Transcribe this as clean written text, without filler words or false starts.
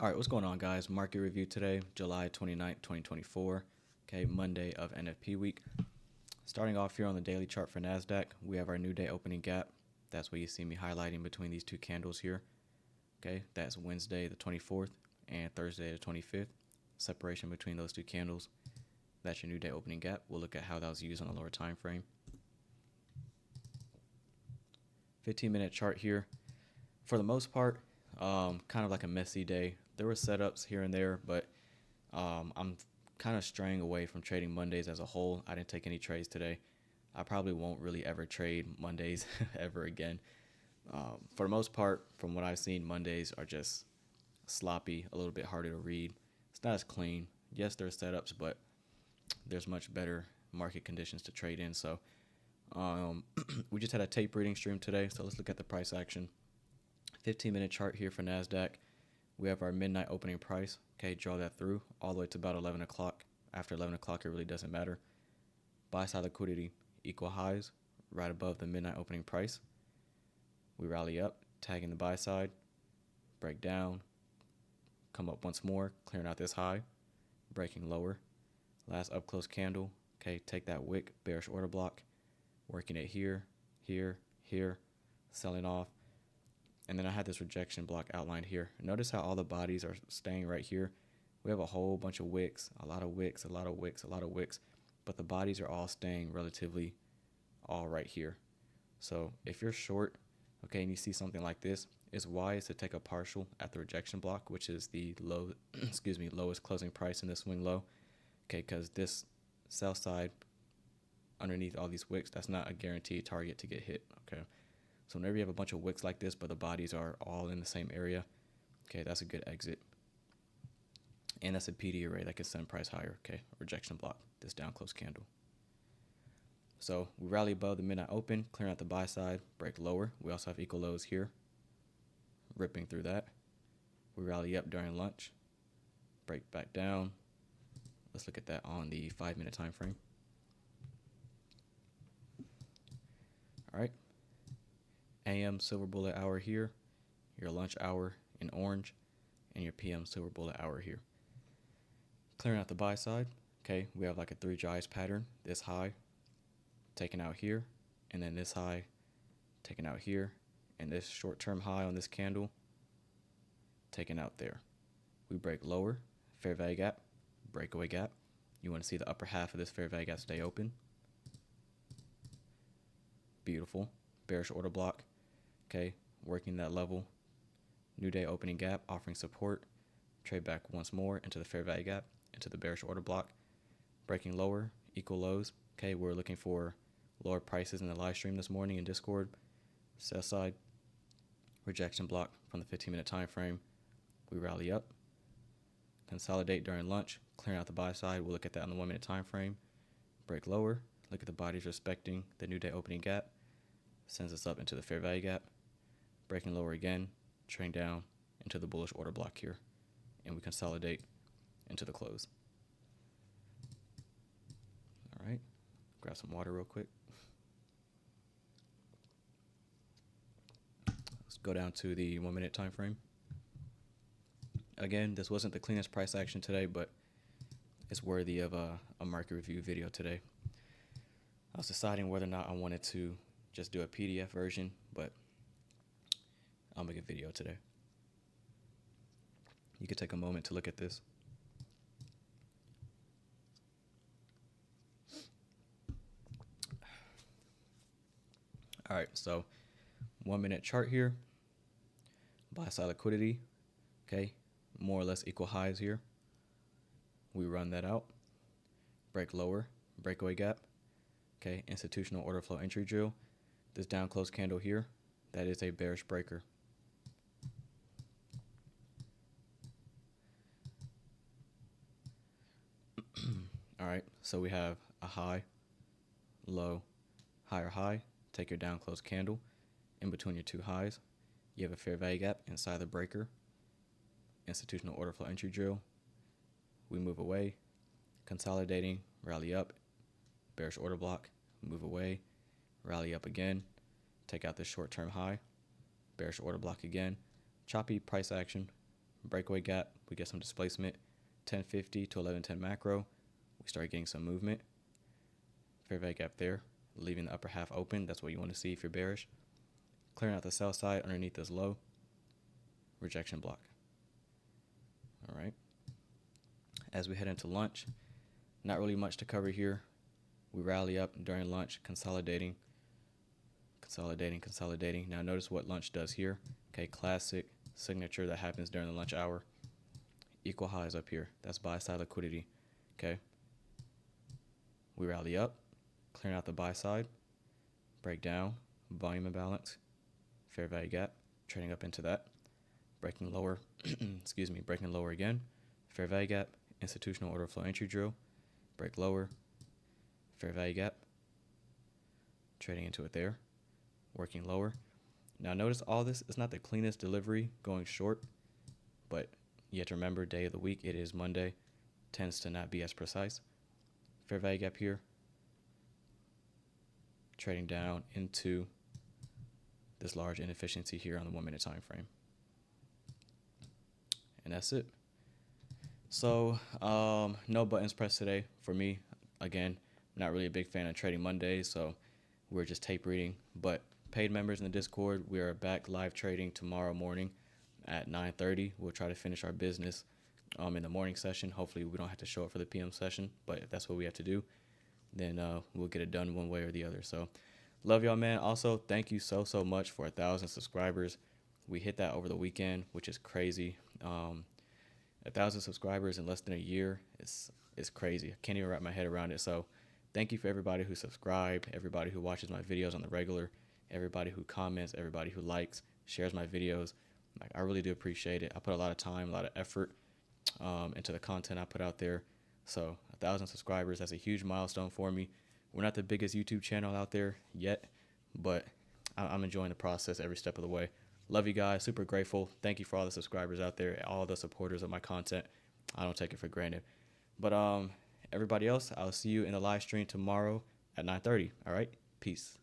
All right, what's going on, guys? Market review today, July 29th, 2024. Okay, Monday of NFP week. Starting off here on the daily chart for Nasdaq, we have our new day opening gap. That's what you see me highlighting between these two candles here. Okay, that's Wednesday the 24th and Thursday the 25th. Separation between those two candles. That's your new day opening gap. We'll look at how that was used on the lower time frame. 15-minute chart here. For the most part, kind of like a messy day. There were setups here and there, but I'm kind of straying away from trading Mondays as a whole. I didn't take any trades today. I probably won't really ever trade Mondays ever again. For the most part, from what I've seen, Mondays are just sloppy, a little bit harder to read. It's not as clean. Yes, there's setups, but there's much better market conditions to trade in. So we just had a tape reading stream today, so let's look at the price action. 15-minute chart here for Nasdaq. We have our midnight opening price. Okay, draw that through all the way to about 11 o'clock. After 11 o'clock, it really doesn't matter. Buy side liquidity, equal highs, right above the midnight opening price. We rally up, tagging the buy side, break down, come up once more, clearing out this high, breaking lower. Last up close candle. Okay, take that wick, bearish order block, working it here, here, here, selling off. And then I had this rejection block outlined here. Notice how all the bodies are staying right here. We have a whole bunch of wicks, a lot of wicks, a lot of wicks, a lot of wicks, but the bodies are all staying relatively all right here. So if you're short, okay, and you see something like this, it's wise to take a partial at the rejection block, which is the low, lowest closing price in this swing low. Okay, because this sell side underneath all these wicks, that's not a guaranteed target to get hit. Okay. So whenever you have a bunch of wicks like this, but the bodies are all in the same area, okay, that's a good exit. And that's a PD array that can send price higher, okay, rejection block, this down close candle. So we rally above the midnight open, clearing out the buy side, break lower. We also have equal lows here, ripping through that. We rally up during lunch, break back down. Let's look at that on the 5-minute time frame. All right. AM silver bullet hour here, your lunch hour in orange, and your PM silver bullet hour here. Clearing out the buy side, okay, we have like a 3 giants pattern. This high taken out here, and then this high taken out here, and this short-term high on this candle taken out there. We break lower, fair value gap, breakaway gap. You want to see the upper half of this fair value gap stay open. Beautiful. Bearish order block. Okay, working that level. New day opening gap, offering support. Trade back once more into the fair value gap, into the bearish order block. Breaking lower, equal lows. Okay, we're looking for lower prices in the live stream this morning in Discord. Sell side, rejection block from the 15-minute time frame. We rally up. Consolidate during lunch, clearing out the buy side. We'll look at that on the 1-minute time frame. Break lower. Look at the bodies respecting the new day opening gap. Sends us up into the fair value gap. Breaking lower again, trading down into the bullish order block here, and we consolidate into the close. All right, grab some water real quick. Let's go down to the 1-minute time frame. Again, this wasn't the cleanest price action today, but it's worthy of a market review video today. I was deciding whether or not I wanted to just do a PDF version, but I'll make a video today. You could take a moment to look at this. All right, so 1-minute chart here. Buy side liquidity, okay, more or less equal highs here. We run that out. Break lower, breakaway gap. Okay, institutional order flow entry drill. This down close candle here, that is a bearish breaker. All right, so we have a high, low, higher high. Take your down close candle. In between your two highs, you have a fair value gap inside the breaker. Institutional order flow entry drill. We move away, consolidating, rally up, bearish order block, move away, rally up again, take out this short-term high, bearish order block again, choppy price action, breakaway gap, we get some displacement. 1050 to 1110 macro, we start getting some movement. Fair value gap there, leaving the upper half open. That's what you want to see if you're bearish. Clearing out the sell side underneath this low. Rejection block. All right. As we head into lunch, not really much to cover here. We rally up during lunch, consolidating. Now notice what lunch does here. Okay, classic signature that happens during the lunch hour. Equal highs up here. That's buy side liquidity. Okay. We rally up, clearing out the buy side, break down, volume imbalance, fair value gap, trading up into that, breaking lower, breaking lower again, fair value gap, institutional order flow entry drill, break lower, fair value gap, trading into it there, working lower. Now notice all this is not the cleanest delivery going short, but you have to remember day of the week, it is Monday, tends to not be as precise. Fair value gap here, trading down into this large inefficiency here on the 1 minute time frame. And that's it. So no buttons pressed today for me. Again, not really a big fan of trading Mondays, so we're just tape reading. But paid members in the Discord, we are back live trading tomorrow morning at 9:30. We'll try to finish our business in the morning session. Hopefully we don't have to show up for the PM session, but if that's what we have to do, then we'll get it done one way or the other. So love y'all, man. Also, thank you so much for 1,000 subscribers. We hit that over the weekend, which is crazy. 1,000 subscribers in less than a year is crazy. I can't even wrap my head around it. So thank you for everybody who subscribed, everybody who watches my videos on the regular, everybody who comments, everybody who likes, shares my videos. Like, I really do appreciate it. I put a lot of time, a lot of effort into the content I put out there. So 1,000 subscribers, that's a huge milestone for me. We're not the biggest YouTube channel out there yet, but I'm enjoying the process every step of the way. Love you guys. Super grateful. Thank you for all the subscribers out there, all the supporters of my content. I don't take it for granted. But everybody else, I'll see you in the live stream tomorrow at 9:30. All right? Peace.